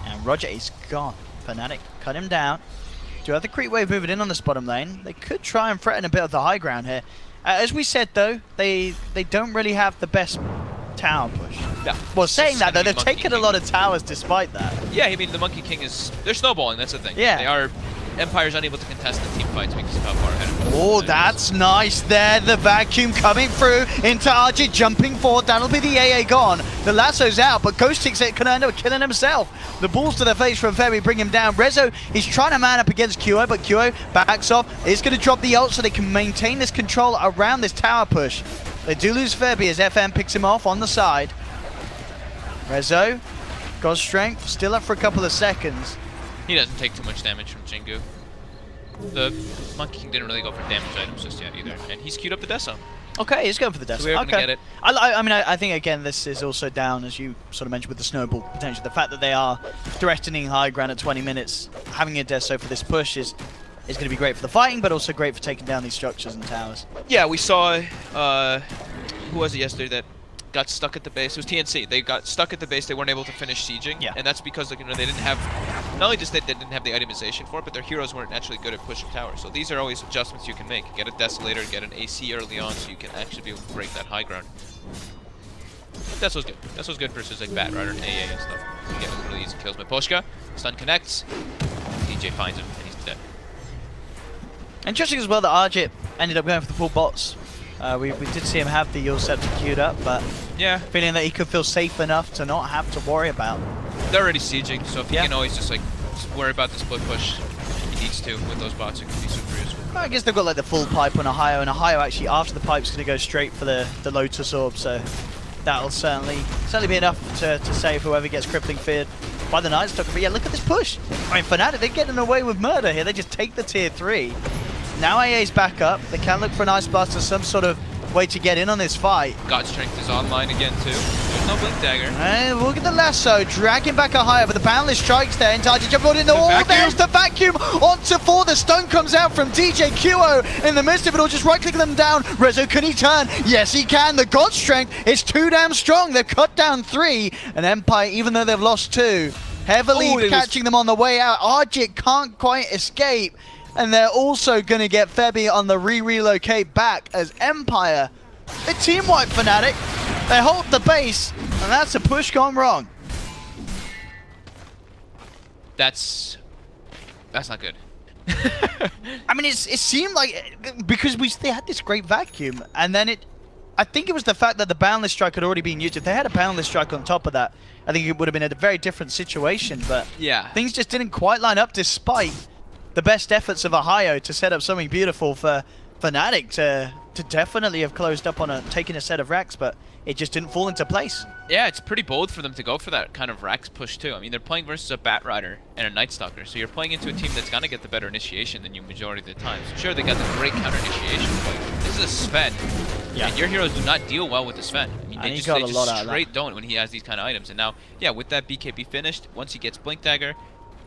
And Roger is gone. Fnatic cut him down. Do have the creep wave moving in on this bottom lane. They could try and threaten a bit of the high ground here. As we said, though, they don't really have the best tower push. Yeah. Well, saying that, though, they've taken a lot of towers despite that. Yeah, I mean, the Monkey King is... They're snowballing, that's the thing. Yeah. They are... Empire's unable to contest the team fights because of how far ahead of them. Oh, that's nice there. The vacuum coming through into Arjit, jumping forward. That'll be the AA gone. The lasso's out, but Ghosting's can end up killing himself. The balls to the face from Ferry bring him down. Rezo is trying to man up against QO, but QO backs off. Is going to drop the ult so they can maintain this control around this tower push. They do lose Ferby as FM picks him off on the side. Rezo, God's strength, still up for a couple of seconds. He doesn't take too much damage from Jingu. The Monkey King didn't really go for damage items just yet either, and he's queued up the Deso. Okay, he's going for the Deso. So we're gonna get it. I mean, I think again this is also down, as you sort of mentioned, with the snowball potential. The fact that they are threatening high ground at 20 minutes, having a Deso for this push is going to be great for the fighting, but also great for taking down these structures and towers. Yeah, we saw who was it yesterday that got stuck at the base? It was TNC. They got stuck at the base. They weren't able to finish sieging, and that's because they didn't have. Not only just they didn't have the itemization for it, but their heroes weren't actually good at pushing towers. So these are always adjustments you can make. Get a Desolator, get an AC early on, so you can actually be able to break that high ground. That's what's good. That's what's good versus like Bat Rider and AA and stuff. You get really easy kills. Maposhka, stun connects. DJ finds him, and he's dead. Interesting as well that Arjit ended up going for the full bots. We did see him have the Yule Scepter queued up, but yeah, feeling that he could feel safe enough to not have to worry about. They're already sieging, so if he can always just worry about the split push he needs to with those bots, it could be super useful. I guess they've got like the full pipe on Ohio, and Ohio actually after the pipe's going to go straight for the Lotus Orb, so that'll certainly be enough to save whoever gets crippling feared by the Night Stalker. But yeah, look at this push. I mean, Fnatic, they're getting away with murder here. They just take the tier 3. Now AA's back up. They can look for an Ice Blast as some sort of way to get in on this fight. God Strength is online again too. There's no Blink Dagger. And look at the lasso, dragging back a higher, but the Boundless strikes there. Intarji jumping in the wall. There's the vacuum onto 4. The stun comes out from DJ QO in the midst of it all, just right-clicking them down. Rezo, can he turn? Yes, he can. The God Strength is too damn strong. They've cut down 3, and Empire, even though they've lost 2, heavily catching them on the way out. Arjit can't quite escape. And they're also going to get Febby on the relocate back as Empire They team wipe Fnatic. They hold the base, and that's a push gone wrong. That's not good. I mean, it seemed like, because they had this great vacuum, and then I think it was the fact that the boundless strike had already been used. If they had a boundless strike on top of that, I think it would have been a very different situation, but yeah, things just didn't quite line up despite the best efforts of Ohio to set up something beautiful for Fnatic to definitely have closed up on taking a set of racks, but it just didn't fall into place. Yeah, it's pretty bold for them to go for that kind of racks push too. I mean, they're playing versus a Bat Rider and a Night Stalker, so you're playing into a team that's gonna get the better initiation than you majority of the time. So sure, they got the great counter initiation, but this is a Sven, and your heroes do not deal well with the Sven. I mean, they just straight don't when he has these kind of items. And now, yeah, with that BKB finished, once he gets Blink Dagger,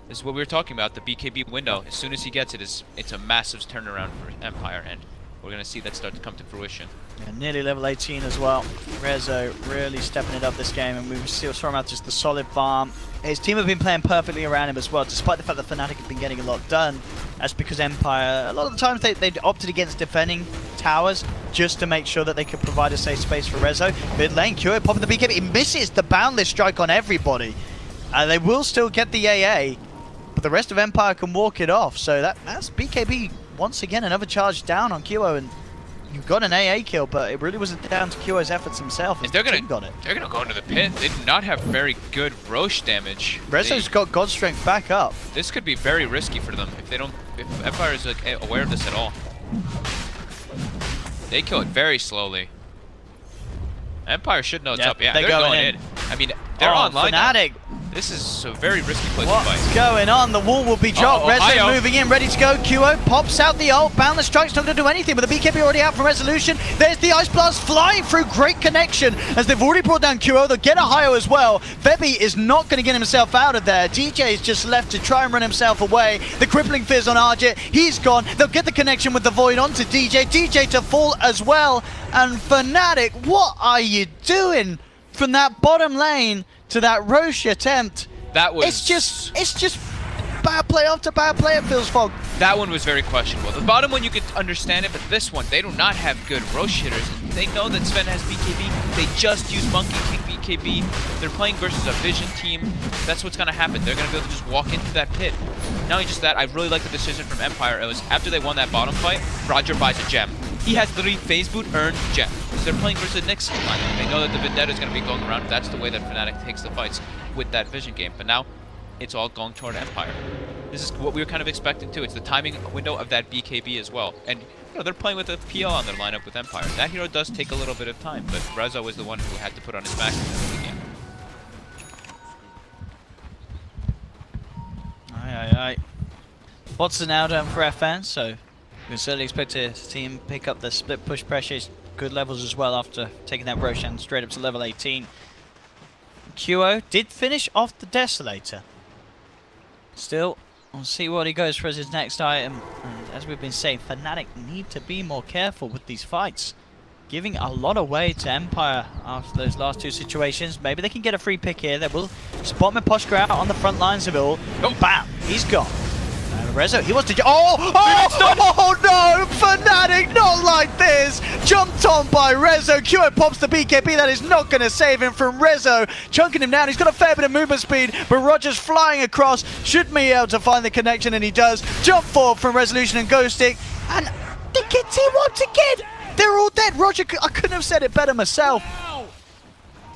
this is what we were talking about, the BKB window. As soon as he gets it, it's a massive turnaround for Empire, and we're going to see that start to come to fruition. Yeah, nearly level 18 as well. Rezo really stepping it up this game, and we still saw him out just the solid farm. His team have been playing perfectly around him as well, despite the fact that Fnatic have been getting a lot done. That's because Empire, a lot of the times they opted against defending towers just to make sure that they could provide a safe space for Rezo. Mid lane, Kyo popping the BKB, he misses the boundless strike on everybody. They will still get the AA, but the rest of Empire can walk it off. So that's BKB once again, another charge down on Kyo, and you got an AA kill, but it really wasn't down to Kyo's efforts himself. They're gonna go into the pit. They do not have very good Roche damage. Rezo's got God Strength back up. This could be very risky for them if Empire is like aware of this at all. They kill it very slowly. Empire should know it's up. Yeah, they're going in. I mean, they're online. Fnatic. This is a very risky place to fight. What's going on? The wall will be dropped. Rezo moving in, ready to go. Qo pops out the ult. Boundless Strike's not going to do anything, but the BKB already out from Resolution. There's the Ice Blast flying through. Great connection as they've already brought down Qo. They'll get Ohio as well. Vebi is not going to get himself out of there. DJ is just left to try and run himself away. The Crippling Fizz on Arjit. He's gone. They'll get the connection with the Void onto DJ. DJ to fall as well. And Fnatic, what are you doing from that bottom lane to that Roche attempt? That was... It's just bad play after bad play at Phil's Fog. That one was very questionable. The bottom one you could understand it, but this one, they do not have good Roche hitters. They know that Sven has BKB. They just use Monkey King BKB. They're playing versus a Vision team. That's what's going to happen. They're going to be able to just walk into that pit. Not only just that, I really like the decision from Empire. It was after they won that bottom fight, Roger buys a gem. He has literally phase boot earned gem. Because they're playing versus Nyx lineup. They know that the Vendetta is going to be going around. That's the way that Fnatic takes the fights with that Vision game. But now, it's all going toward Empire. This is what we were kind of expecting too. It's the timing window of that BKB as well. And you know, they're playing with a PL on their lineup with Empire. That hero does take a little bit of time, but Rezo was the one who had to put on his back in the game. Aye. What's the now done for FN? So we can certainly expect to see him pick up the split push pressures, good levels as well after taking that Roshan straight up to level 18. Qo did finish off the Desolator. Still, we'll see what he goes for as his next item. And as we've been saying, Fnatic need to be more careful with these fights. Giving a lot away to Empire after those last two situations. Maybe they can get a free pick here. They will spot Miposhka out on the front lines of it all. Oh, bam! He's gone. Rezo, he wants to... Oh no! Fnatic, not like this! Jumped on by Rezo. Qo pops the BKB. That is not going to save him from Rezo. Chunking him down. He's got a fair bit of movement speed, but Roger's flying across. Should be able to find the connection, and he does. Jump forward from Resolution and Ghost Stick. And they get team wiped again! They're all dead. Roger, I couldn't have said it better myself.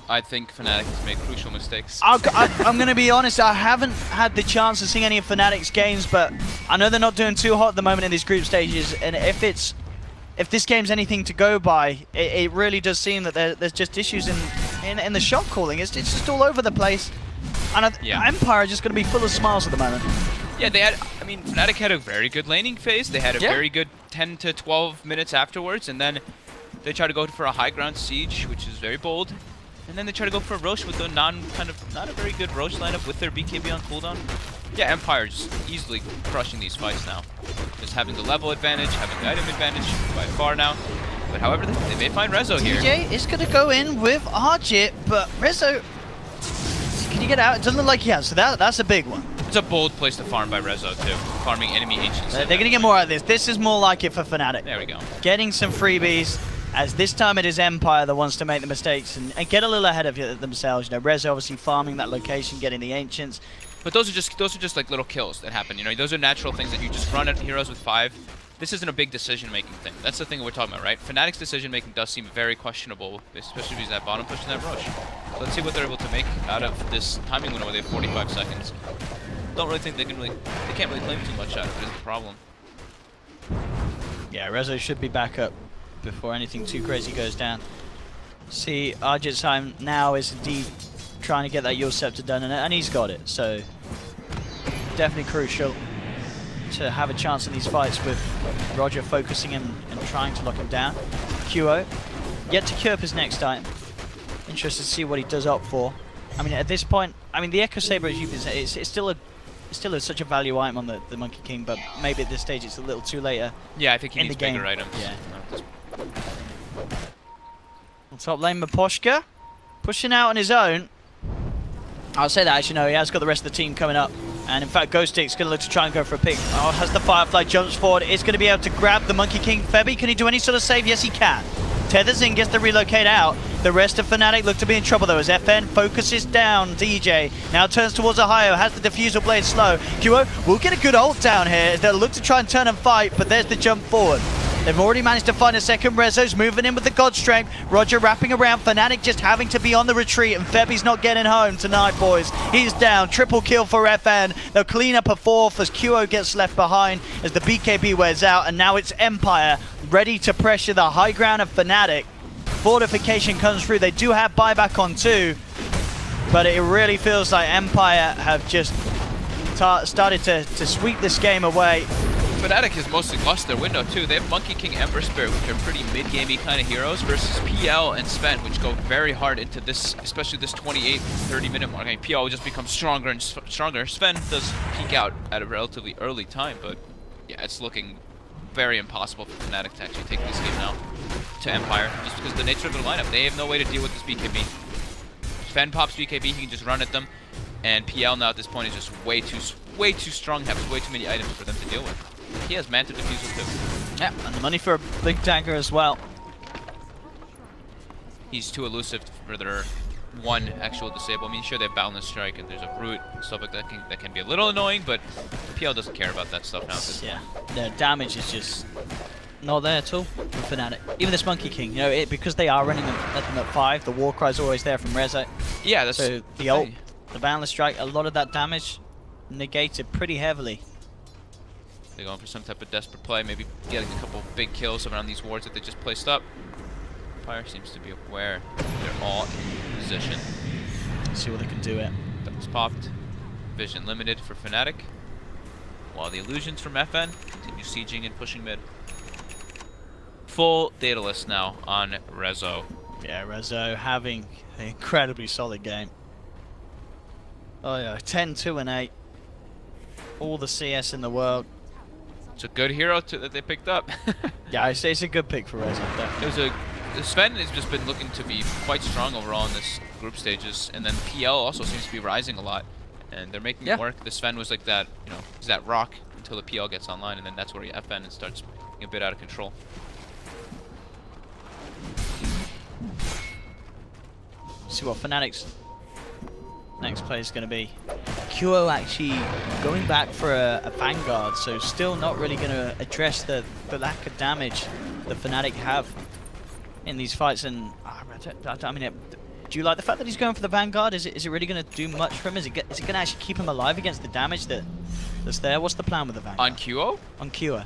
I think Fnatic has made crucial mistakes. I'm going to be honest, I haven't had the chance to see any of Fnatic's games, but I know they're not doing too hot at the moment in these group stages, and if this game's anything to go by, it really does seem that there's just issues in the shot calling. It's just all over the place, and Empire are just going to be full of smiles at the moment. Yeah, Fnatic had a very good laning phase. They had a very good 10 to 12 minutes afterwards, and then they tried to go for a high ground siege, which is very bold. And then they try to go for a Roche with a not a very good Roche lineup with their BKB on cooldown. Yeah, Empire just easily crushing these fights now. Just having the level advantage, having the item advantage by far now. But however, they may find Rezo here. DJ is going to go in with Arjit, but Rezo, can he get out? It doesn't look like he has, so that's a big one. It's a bold place to farm by Rezo too, farming enemy ancients. They're going to get more out of this. This is more like it for Fnatic. There we go. Getting some freebies. as this time it is Empire that wants to make the mistakes and get a little ahead of themselves. You know, Rez obviously farming that location, getting the Ancients. But those are just like little kills that happen. You know, those are natural things that you just run at heroes with 5. This isn't a big decision-making thing. That's the thing that we're talking about, right? Fnatic's decision-making does seem very questionable, especially because that bottom push and that rush. So let's see what they're able to make out of this timing window where they have 45 seconds. Don't really think they can't really claim too much out of it is the problem. Yeah, Rezo should be back up before anything too crazy goes down. See, Arjitsheim now is indeed trying to get that Yule Scepter done, and he's got it. So definitely crucial to have a chance in these fights with Roger focusing him and trying to lock him down. QO, yet to queue up his next item. Interested to see what he does opt for. I mean, at this point, I mean, the Echo Saber, as you've been saying, it's still such a value item on the Monkey King, but maybe at this stage it's a little too late. Yeah, I think he needs bigger items. Yeah. On top lane, Maposhka pushing out on his own. I'll say that actually, no, he has got the rest of the team coming up. And in fact, Ghost Stick's going to look to try and go for a pick. Oh, has the Firefly, jumps forward. It's going to be able to grab the Monkey King. Febby, can he do any sort of save? Yes, he can. Tethers in, gets the relocate out. The rest of Fnatic look to be in trouble though, as FN focuses down DJ. Now turns towards Ohio, has the Diffusal Blade slow. QO will get a good ult down here as they'll look to try and turn and fight, but there's the jump forward. They've already managed to find a second. Rezo's moving in with the God Strength. Roger wrapping around. Fnatic just having to be on the retreat, and Febby's not getting home tonight, boys. He's down. Triple kill for FN. They'll clean up a 4th as QO gets left behind as the BKB wears out, and now it's Empire ready to pressure the high ground of Fnatic. Fortification comes through. They do have buyback on 2, but it really feels like Empire have just started to sweep this game away. Fnatic has mostly lost their window too. They have Monkey King, Ember Spirit, which are pretty mid-gamey kind of heroes, versus PL and Sven, which go very hard into this, especially this 28-30 minute mark. I mean, PL will just become stronger and stronger. Sven does peak out at a relatively early time, but yeah, it's looking very impossible for Fnatic to actually take this game now to Empire, just because of the nature of their lineup. They have no way to deal with this BKB. Sven pops BKB, he can just run at them, and PL now at this point is just way too strong, has way too many items for them to deal with. He has Manta Diffusal too. Yeah, and the money for a big dagger as well. He's too elusive for their one actual disable. I mean, sure, they have Boundless Strike and there's a Root and stuff like that that can be a little annoying, but PL doesn't care about that stuff now. Yeah, the damage is just not there at all for Fnatic. Even this Monkey King, you know, because they are running them at 5, the war cry's always there from Rezo. Yeah, that's so the ult, the Boundless Strike, a lot of that damage negated pretty heavily. They're going for some type of desperate play, maybe getting a couple big kills around these wards that they just placed up. Empire seems to be aware they're all in position. See what they can do it. That was popped. Vision limited for Fnatic, while the illusions from FN continue sieging and pushing mid. Full data list now on Rezo. Yeah, Rezo having an incredibly solid game. Oh yeah, 10-2-8. All the CS in the world. It's a good hero that they picked up. Yeah, I say it's a good pick for Rezo. Sven has just been looking to be quite strong overall in this group stages, and then PL also seems to be rising a lot, and they're making it work. The Sven was like that, you know, is that rock until the PL gets online, and then that's where he FN and starts getting a bit out of control. See what Fnatic's next play is going to be. QO actually going back for a Vanguard, so still not really going to address the lack of damage that Fnatic have in these fights. And I mean, do you like the fact that he's going for the Vanguard? Is it really going to do much for him? Is it going to actually keep him alive against the damage that's there? What's the plan with the Vanguard? On QO? On QO.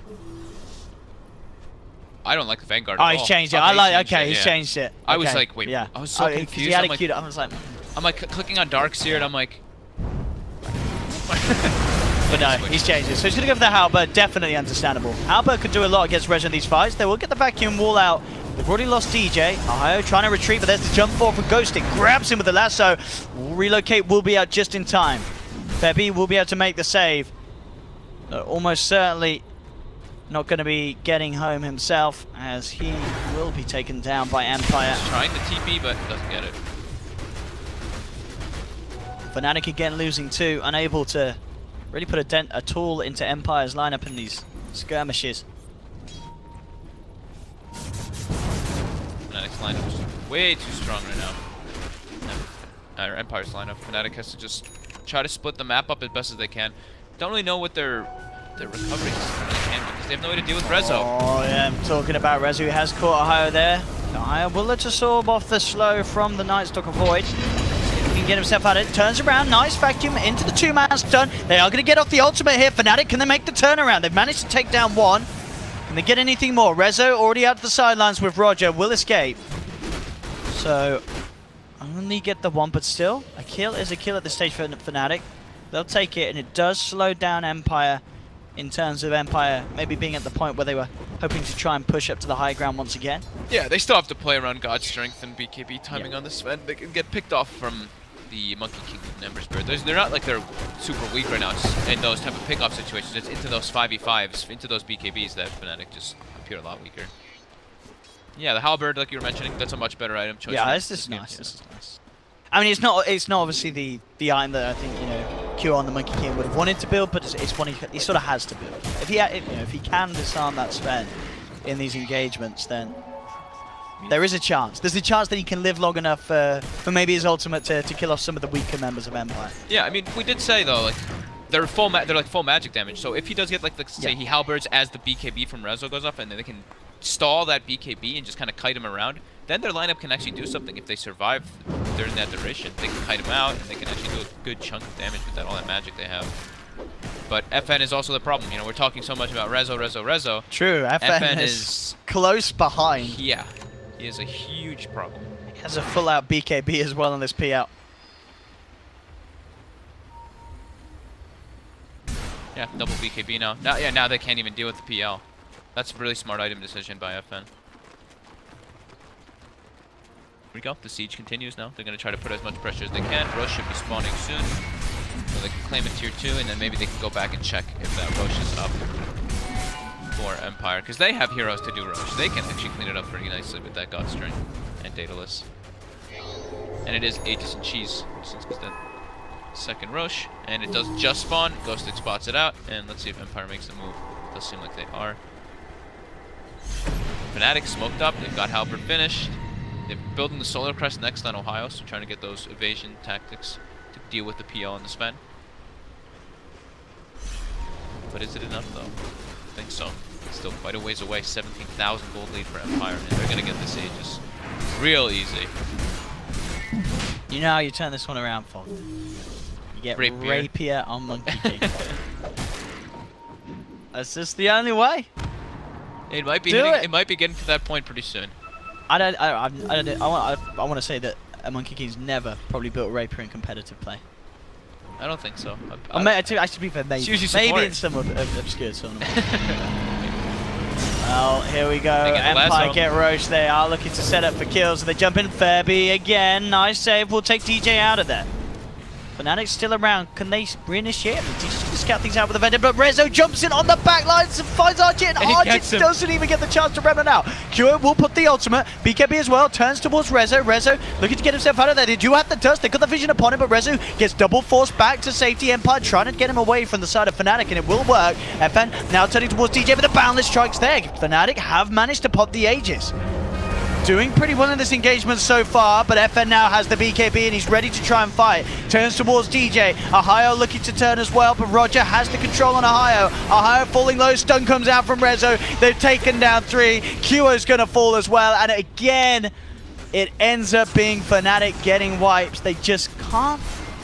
I don't like the Vanguard at all. Oh, he's changed it. He's changed it. I was like, wait, yeah. I was so confused. He had it queued up. I'm like clicking on Darkseer and I'm like... But no, he's changed it. So he's going to go for the Halberd, definitely understandable. Halberd could do a lot against Rez in these fights. They will get the vacuum wall out. They've already lost DJ. Ohio trying to retreat, but there's the jump forward for Ghostic. Grabs him with the lasso. Relocate will be out just in time. Febby will be able to make the save. Almost certainly not going to be getting home himself, as he will be taken down by Empire. He's trying the TP, but doesn't get it. Fnatic again losing 2, unable to really put a dent at all into Empire's lineup in these skirmishes. way too strong right now. Empire's lineup. Fnatic has to just try to split the map up as best as they can. Don't really know what their recovery system really can because they have no way to deal with Rezo. Oh yeah, I'm talking about Rezo, who has caught Ohio there. Ohio will let absorb off the slow from the Night Stalker Void. He can get himself out of it. Turns around, nice vacuum into the 2-man stun. They are going to get off the ultimate here. Fnatic, can they make the turnaround? They've managed to take down one. Can they get anything more? Rezo already out to the sidelines with Roger, will escape. So, only get the one, but still, a kill is a kill at this stage for Fnatic. They'll take it, and it does slow down Empire in terms of Empire maybe being at the point where they were hoping to try and push up to the high ground once again. Yeah, they still have to play around God's Strength and BKB timing on this event. They can get picked off from the Monkey King and Ember Spirit. They're not like they're super weak right now. It's in those type of pick-off situations. It's into those 5v5s, into those BKBs that Fnatic just appear a lot weaker. Yeah, the Halberd, like you were mentioning, that's a much better item choice. Yeah, this is nice. This is nice. I mean, it's not obviously the item that I think Q on the Monkey King would have wanted to build, but it's one he sort of has to build. If he can disarm that Sven in these engagements, then there is a chance. There's a chance that he can live long enough for maybe his ultimate to kill off some of the weaker members of Empire. Yeah, I mean, we did say though, like they're like full magic damage. So if he does get like say he halberds as the BKB from Rezo goes off, and then they can stall that BKB and just kind of kite him around, then their lineup can actually do something. If they survive during that duration, they can kite him out and they can actually do a good chunk of damage with all that magic they have. But FN is also the problem. We're talking so much about Rezo. True, FN is close behind. Yeah, he is a huge problem. He has a full-out BKB as well on this P out. Yeah, double BKB now. Now they can't even deal with the PL. That's a really smart item decision by FN. Here we go. The siege continues now. They're going to try to put as much pressure as they can. Roche should be spawning soon. So they can claim a tier 2, and then maybe they can go back and check if that Roche is up for Empire. Because they have heroes to do Roche. They can actually clean it up pretty nicely with that God String and Daedalus. And it is Aegis and Cheese, since it's the second Roche. And it does just spawn. Ghosted spots it out. And let's see if Empire makes the move. It does seem like they are. Fnatic smoked up. They've got Halberd finished. They're building the Solar Crest next on Ohio, so trying to get those evasion tactics to deal with the PL and the Sven. But is it enough, though? I think so. It's still quite a ways away. 17,000 gold lead for Empire, and they're going to get this Aegis real easy. You know how you turn this one around, for? You get Rapier on Monkey King. That's just the only way. It might be it might be getting to that point pretty soon. I want to say that a Monkey King's never probably built Rapier in competitive play. I don't think so. I should be fair, maybe in some obscure tournament. Well, here we go. Empire get Roche. They are looking to set up for kills. So they jump in. Fairby again. Nice save. We'll take DJ out of there. Fnatic's still around. Can they reinitiate? DJ's going to scout things out with the vendor, but Rezo jumps in on the back lines and finds Arjit, and Arjit doesn't even get the chance to remnant out. Q will put the ultimate. BKB as well, turns towards Rezo. Rezo looking to get himself out of there. They do have the dust. They got the vision upon him, but Rezo gets double forced back to safety. Empire trying to get him away from the side of Fnatic, and it will work. FN now turning towards DJ, but the boundless strikes there. Fnatic have managed to pop the Aegis. Doing pretty well in this engagement so far, but FN now has the BKB and he's ready to try and fight. Turns towards DJ. Ohio looking to turn as well, but Roger has the control on Ohio. Ohio falling low, stun comes out from Rezo. They've taken down 3. Qo's going to fall as well, and again, it ends up being Fnatic getting wipes. They just can't.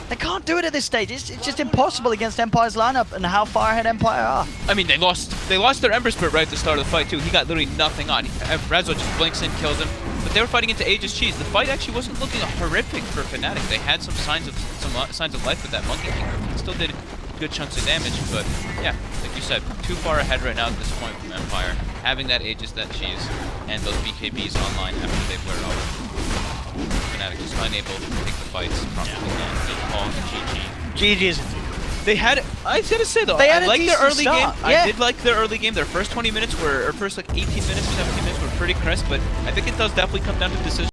They can't do it at this stage. It's just impossible against Empire's lineup and how far ahead Empire are. I mean, they lost their Ember Spirit right at the start of the fight too. He got literally nothing on. Rezo just blinks in, kills him. But they were fighting into Aegis Cheese. The fight actually wasn't looking horrific for Fnatic. They had some signs of life with that Monkey King. He still did good chunks of damage, but yeah, like you said, too far ahead right now at this point from Empire. Having that Aegis, that Cheese, and those BKBs online after they blurred off. Fnatic is unable to take the fights properly. GG is. They had. I was gonna say though, they had I liked their early game. Yeah. I did like their early game. Their first 20 minutes were, or first like 18 minutes, 17 minutes were pretty crisp. But I think it does definitely come down to decision.